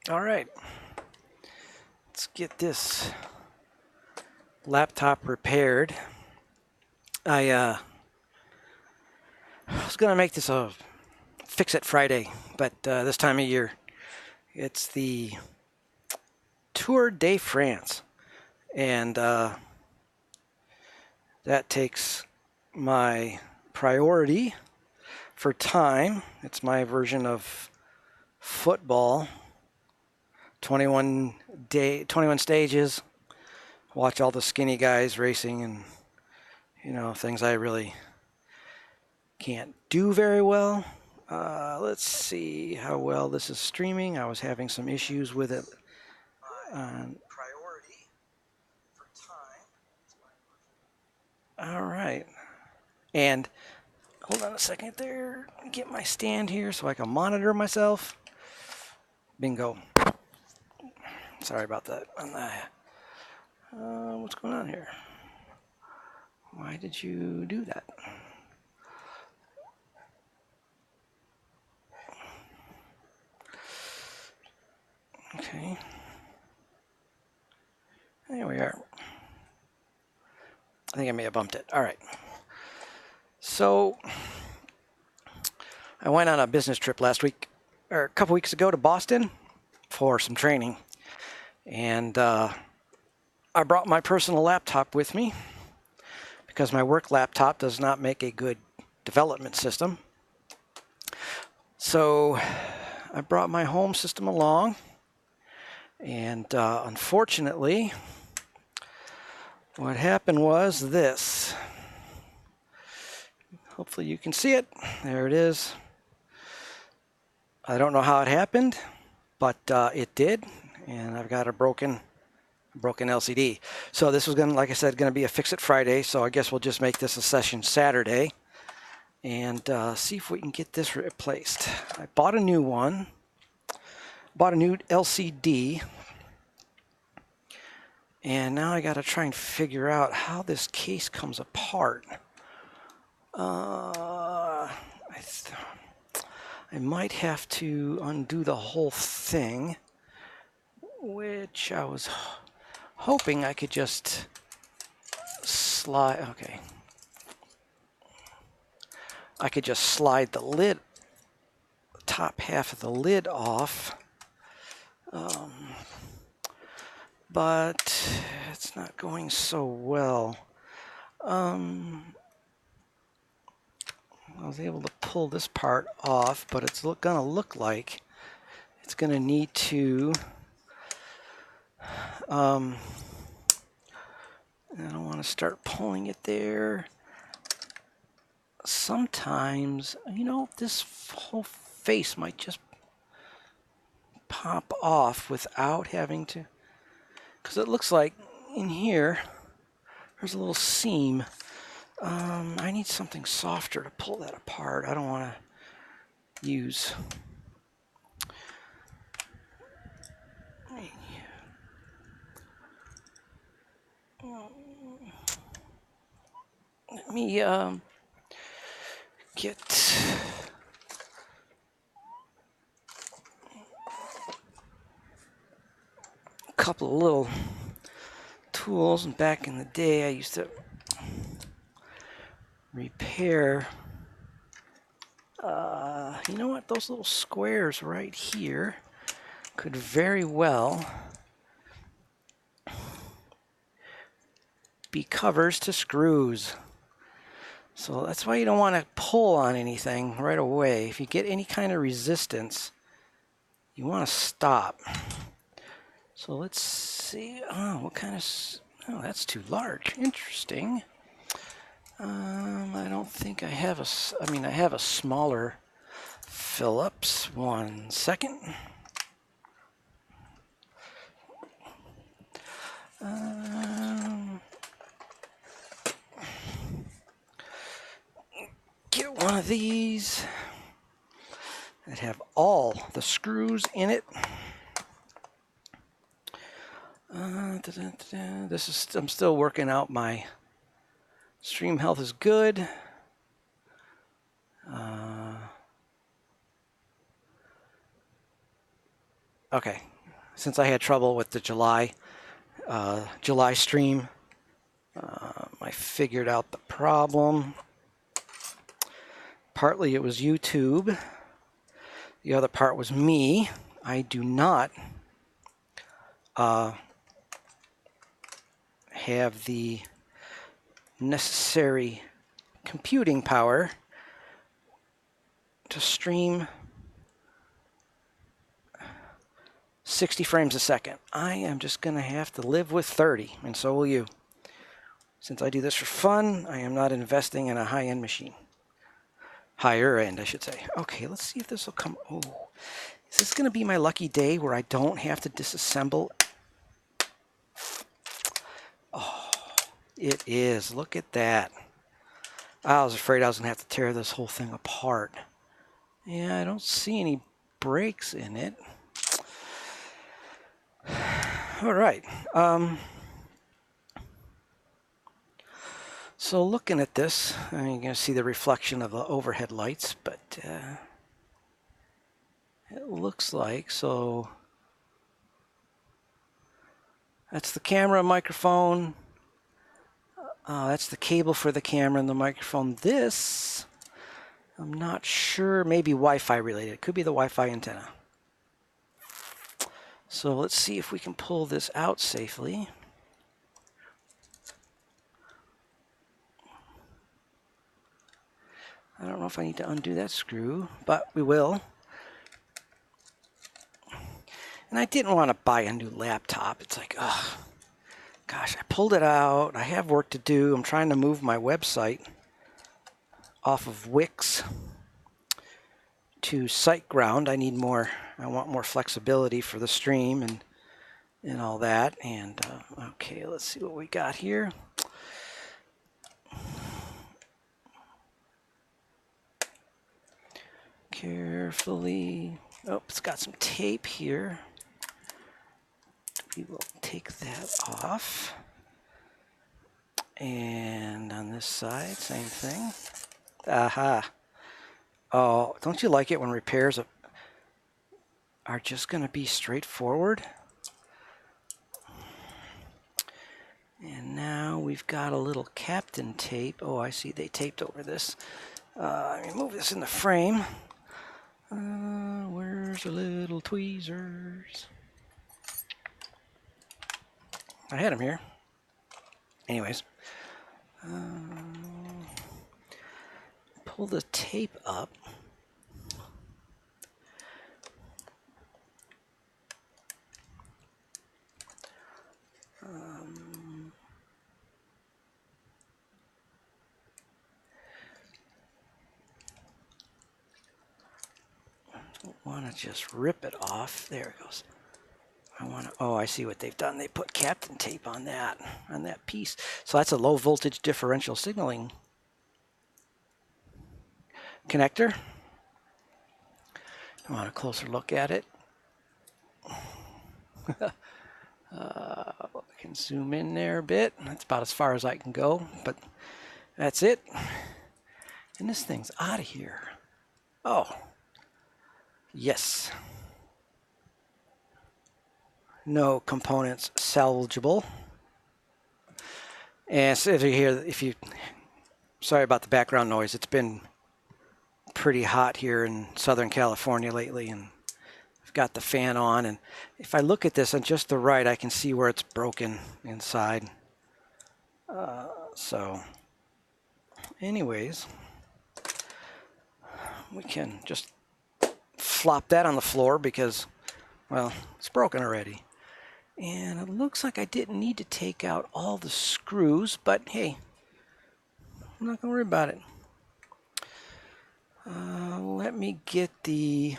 All right, let's get this laptop repaired. I was gonna make this a Fix It Friday, but this time of year, it's the Tour de France, and that takes my priority for time. It's my version of football. 21 stages. Watch all the skinny guys racing, and things I really can't do very well. Let's see how well this is streaming. I was having some issues with it. Priority for time. All right. And hold on a second there. Get my stand here so I can monitor myself. Bingo. Sorry about that. What's going on here? Why did you do that? Okay. There we are. I think I may have bumped it. All right. So I went on a business trip last week, or a couple weeks ago, to Boston for some training. And I brought my personal laptop with me because my work laptop does not make a good development system. So I brought my home system along, and unfortunately, what happened was this. Hopefully you can see it. There it is. I don't know how it happened, but it did, and I've got a broken LCD. So this was going to, like I said, going to be a Fix It Friday, so I guess we'll just make this a session Saturday and see if we can get this replaced. I bought a new one, bought a new LCD, and now I got to try and figure out how this case comes apart. I might have to undo the whole thing, which I was hoping I could just slide. Okay. I could just slide the lid, the top half of the lid off. But it's not going so well. I was able to pull this part off, but it's gonna look like it's gonna need to I don't want to start pulling it there. Sometimes, this whole face might just pop off without having to, because it looks like in here there's a little seam. I need something softer to pull that apart. I don't want to use let me get a couple of little tools. And back in the day, I used to repair, you know what, those little squares right here could very well be covers to screws. So that's why you don't want to pull on anything right away. If you get any kind of resistance, you want to stop. So let's see. Oh, what kind of... Oh, that's too large. Interesting. I don't think I have I have a smaller Phillips. 1 second. Get one of these that have all the screws in it. I'm still working out my stream health is good. Okay, since I had trouble with the July stream, I figured out the problem. Partly it was YouTube. The other part was me. I do not have the necessary computing power to stream 60 frames a second. I am just going to have to live with 30, and so will you. Since I do this for fun, I am not investing in a high-end machine. Higher end, I should say. Okay, let's see if this will come. Oh, is this going to be my lucky day where I don't have to disassemble? Oh, it is. Look at that. I was afraid I was going to have to tear this whole thing apart. Yeah, I don't see any breaks in it. All right. So looking at this, you're going to see the reflection of the overhead lights, but it looks like, so that's the camera, microphone. That's the cable for the camera and the microphone. This, I'm not sure, maybe Wi-Fi related. It could be the Wi-Fi antenna. So let's see if we can pull this out safely. I don't know if I need to undo that screw, but we will. And I didn't want to buy a new laptop. It's like, oh, gosh, I pulled it out. I have work to do. I'm trying to move my website off of Wix to SiteGround. I want more flexibility for the stream and all that. And okay, let's see what we got here. Carefully. Oh, it's got some tape here. We will take that off. And on this side, same thing. Aha. Oh, don't you like it when repairs are just going to be straightforward? And now we've got a little Captain tape. Oh, I see they taped over this. Let me move this in the frame. Where's the little tweezers? I had them here. Anyways. Pull the tape up. Want to just rip it off. There it goes. Oh, I see what they've done. They put Captain tape on that piece. So that's a low voltage differential signaling connector. I want a closer look at it. I can zoom in there a bit. That's about as far as I can go, but that's it. And this thing's out of here. Oh, yes. No components salvageable. And so sorry about the background noise. It's been pretty hot here in Southern California lately, and I've got the fan on. And if I look at this on just the right, I can see where it's broken inside. So, anyways, we can just flop that on the floor because, well, it's broken already. And it looks like I didn't need to take out all the screws, but hey, I'm not going to worry about it. Let me get the...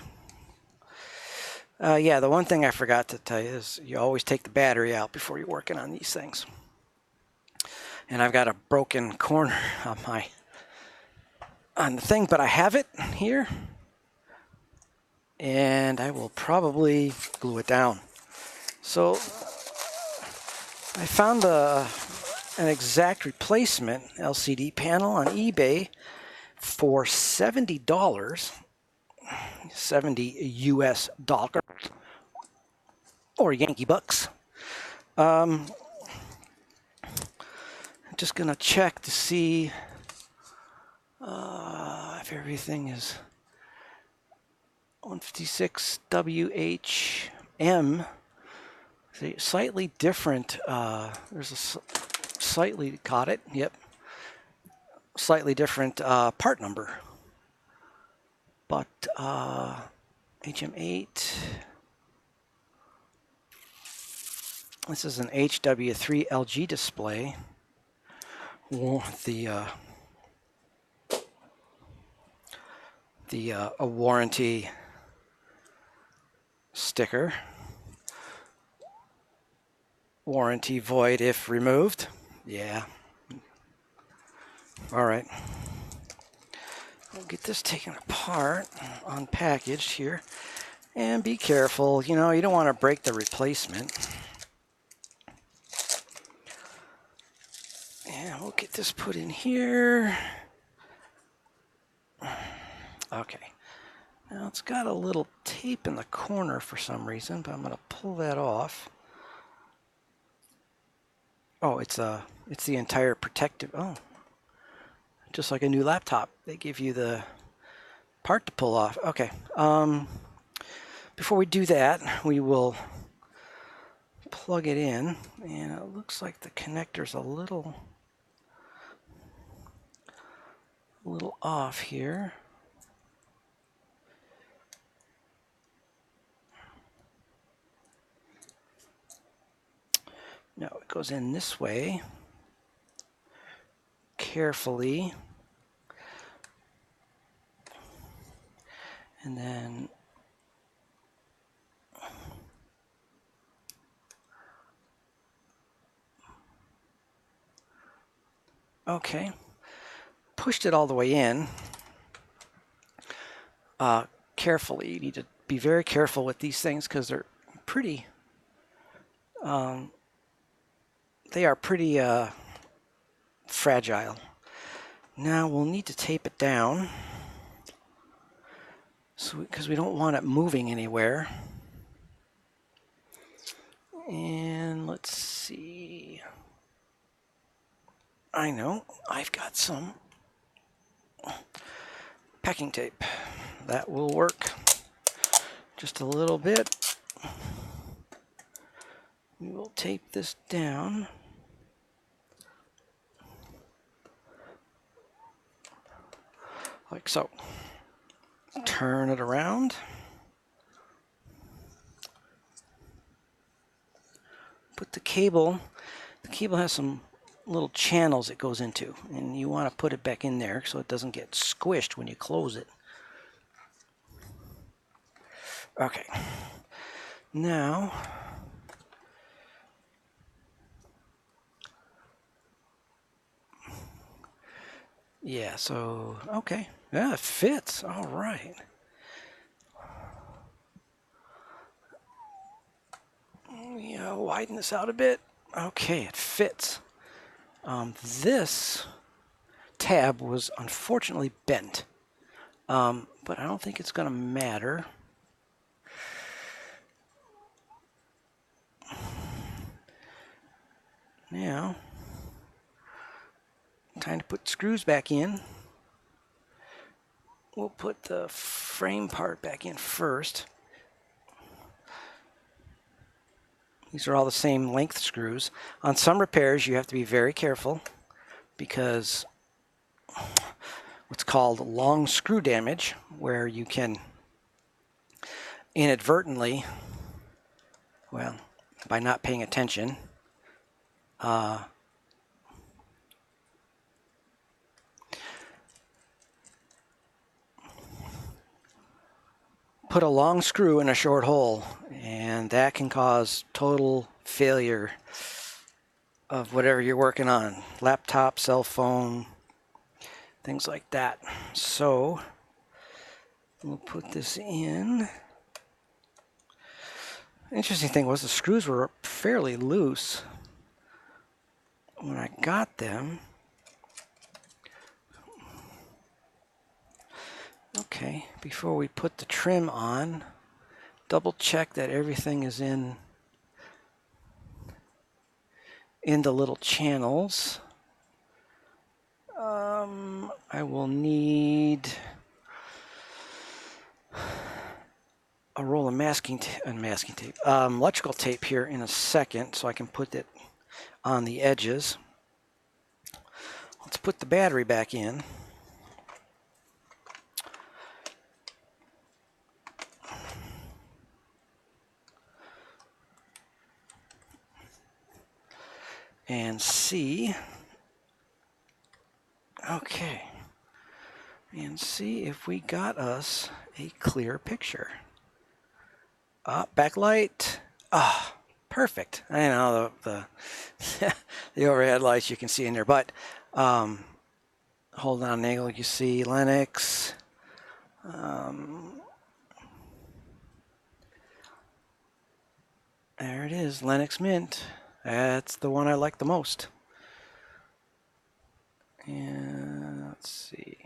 yeah, the one thing I forgot to tell you is you always take the battery out before you're working on these things. And I've got a broken corner on the thing, but I have it here. And I will probably glue it down. So I found an exact replacement LCD panel on eBay for $70, 70 US dollars. or Yankee Bucks. I'm just gonna check to see if everything is 156 WHM. Slightly different. There's a slightly, got it, yep. Slightly different part number. But HM8, this is an HW3 LG display. A warranty sticker. Warranty void if removed. Yeah. All right. We'll get this taken apart, unpackaged here, and be careful. You know, you don't want to break the replacement. And we'll get this put in here. Okay. Now it's got a little tape in the corner for some reason, but I'm going to pull that off. Oh, it's the entire protective. Oh, just like a new laptop, they give you the part to pull off. Okay. Before we do that, we will plug it in, and it looks like the connector's a little off here. No, it goes in this way, carefully, and then okay, pushed it all the way in. Carefully, you need to be very careful with these things because they're pretty. They are pretty fragile. Now we'll need to tape it down, because we don't want it moving anywhere. And let's see. I know, I've got some packing tape. That will work. Just a little bit. We will tape this down. Like so. Turn it around. Put the cable has some little channels it goes into, and you want to put it back in there so it doesn't get squished when you close it. Okay. Now, yeah, so, okay. Yeah, it fits. All right. Yeah, widen this out a bit. Okay, it fits. This tab was unfortunately bent, but I don't think it's going to matter. Now, time to put screws back in. We'll put the frame part back in first. These are all the same length screws. On some repairs, you have to be very careful because what's called long screw damage, where you can inadvertently, well, by not paying attention, put a long screw in a short hole, and that can cause total failure of whatever you're working on. Laptop, cell phone, things like that. So we'll put this in. Interesting thing was the screws were fairly loose when I got them. Okay, before we put the trim on, double check that everything is in into little channels. I will need a roll of masking tape, electrical tape here in a second, so I can put it on the edges. Let's put the battery back in. And see. Okay. And see if we got us a clear picture. Backlight. Perfect. I know the the overhead lights you can see in there, but hold on, angle. You see Lennox. There it is, Lennox Mint. That's the one I like the most. And let's see.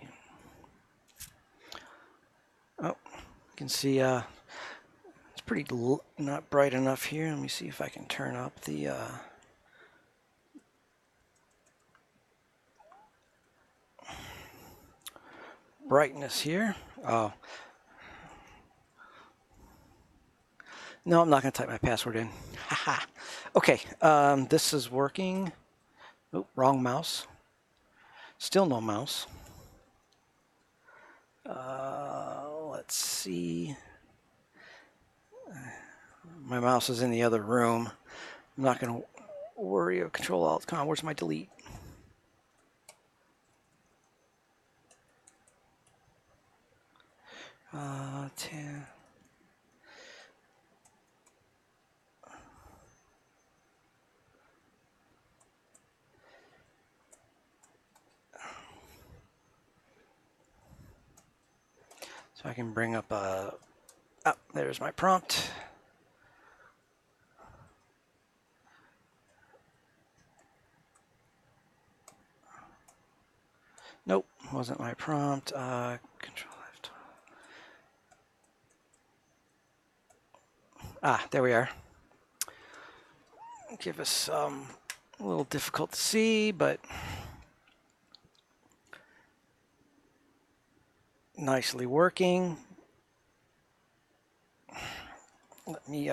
Oh, you can see it's pretty not bright enough here. Let me see if I can turn up the brightness here. Oh. No, I'm not going to type my password in. Haha. Okay, this is working. Oh, wrong mouse. Still no mouse. Let's see. My mouse is in the other room. I'm not going to worry of Control Alt. Come on, where's my delete? Ten. So I can bring up a. Oh, there's my prompt. Nope, wasn't my prompt. Control F12. There we are. Give us a little difficult to see, but nicely working. Let me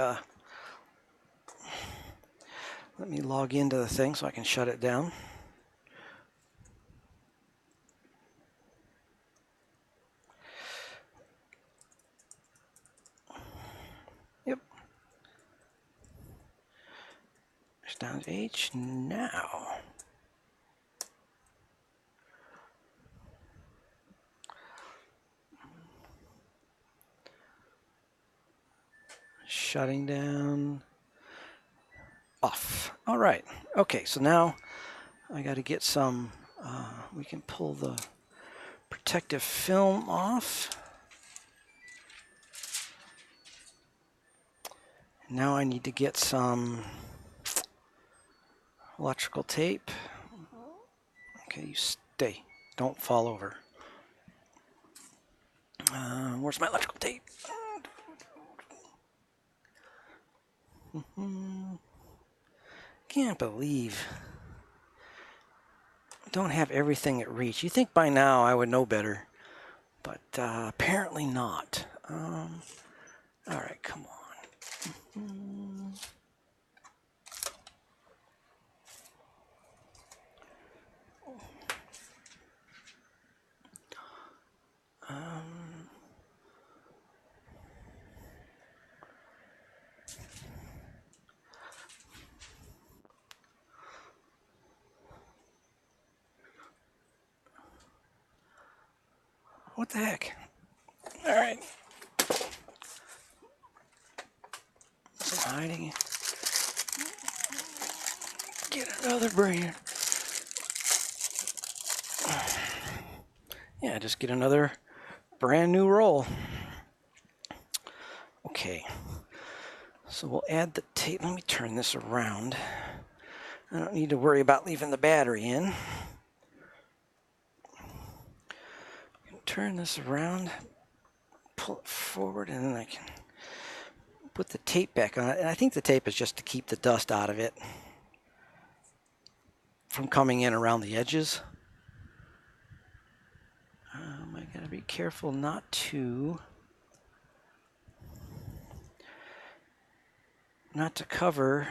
log into the thing so I can shut it down. Yep. It's down to H now. Shutting down. Off. All right. Okay, so now I got to get some, we can pull the protective film off. Now I need to get some electrical tape. Okay, you stay. Don't fall over. Where's my electrical tape? Can't believe I don't have everything at reach. You think by now I would know better, but apparently not. All right, come on. What the heck? All right. Hiding. Get another brand. Yeah, just get another brand new roll. Okay. So we'll add the tape. Let me turn this around. I don't need to worry about leaving the battery in. Turn this around, pull it forward, and then I can put the tape back on it. And I think the tape is just to keep the dust out of it. from coming in around the edges. I gotta be careful not to cover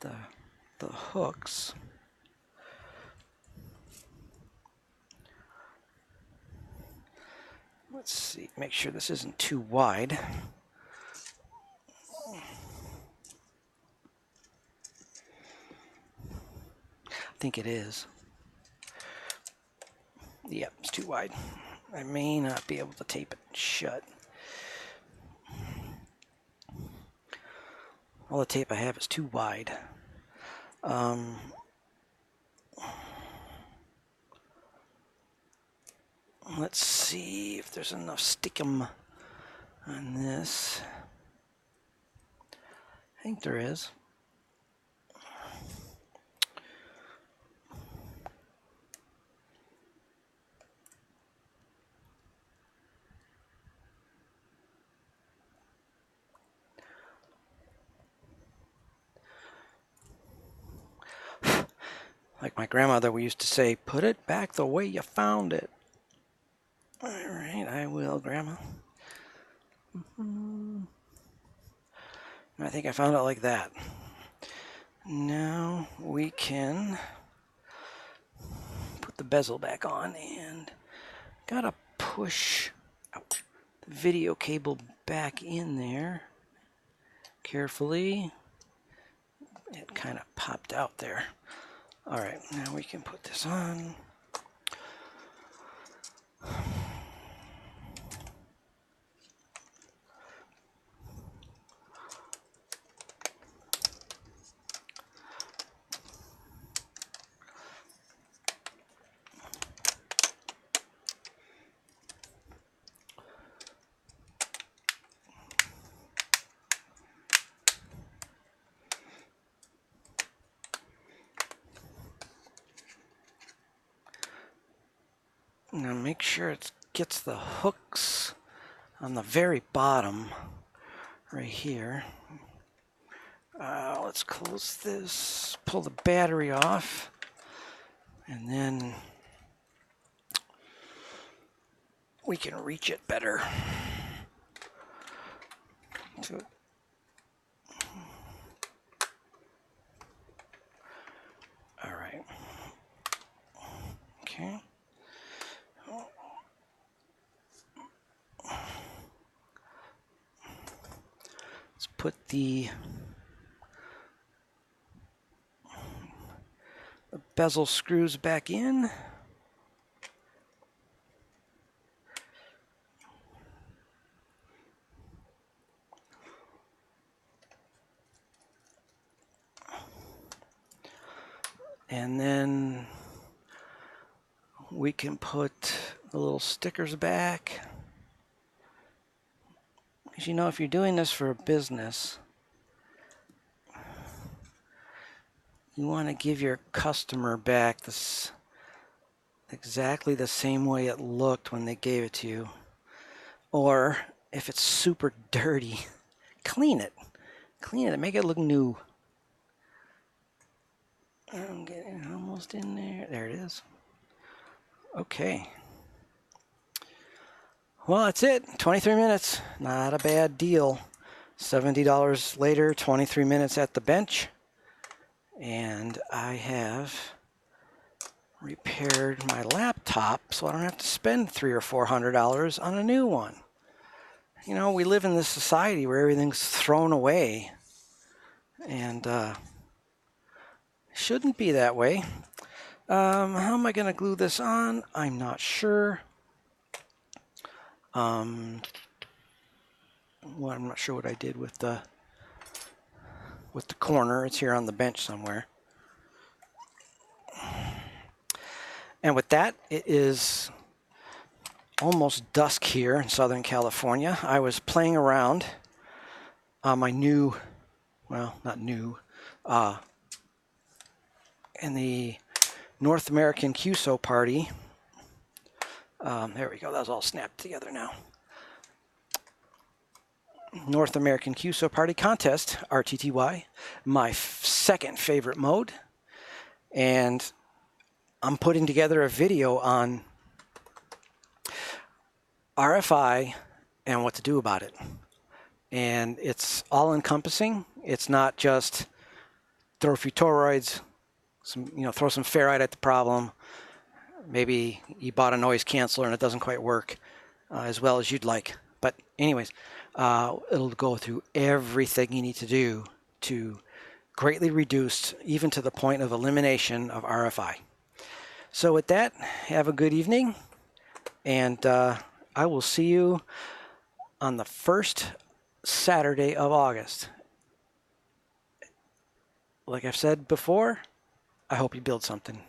the hooks. Let's see, make sure this isn't too wide. I think it is. Yep, it's too wide. I may not be able to tape it shut. All the tape I have is too wide. Let's see if there's enough stickum on this. I think there is. Like my grandmother, we used to say, put it back the way you found it. All right, I will, Grandma. I think I found it like that. Now we can put the bezel back on and gotta push the video cable back in there carefully. It kind of popped out there. All right, now we can put this on. Now make sure it gets the hooks on the very bottom right here. Let's close this, pull the battery off, and then we can reach it better. All right. Okay. Let's put the bezel screws back in. And then we can put the little stickers back. Because you know, if you're doing this for a business, you want to give your customer back this exactly the same way it looked when they gave it to you. Or if it's super dirty, clean it. Clean it and make it look new. I'm getting almost in there. There it is. Okay. Well, that's it. 23 minutes. Not a bad deal. $70 later, 23 minutes at the bench. And I have repaired my laptop so I don't have to spend $300 or $400 on a new one. You know, we live in this society where everything's thrown away. And shouldn't be that way. How am I going to glue this on? I'm not sure. Well, I'm not sure what I did with the corner. It's here on the bench somewhere. And with that, it is almost dusk here in Southern California. I was playing around on my new, well, not new, in the North American QSO party. There we go. That was all snapped together now. North American QSO Party Contest, RTTY, my second favorite mode. And I'm putting together a video on RFI and what to do about it. And it's all encompassing. It's not just throw a few toroids, throw some ferrite at the problem. Maybe you bought a noise canceller and it doesn't quite work as well as you'd like. But anyways, it'll go through everything you need to do to greatly reduce, even to the point of elimination of RFI. So with that, have a good evening, and I will see you on the first Saturday of August. Like I've said before, I hope you build something.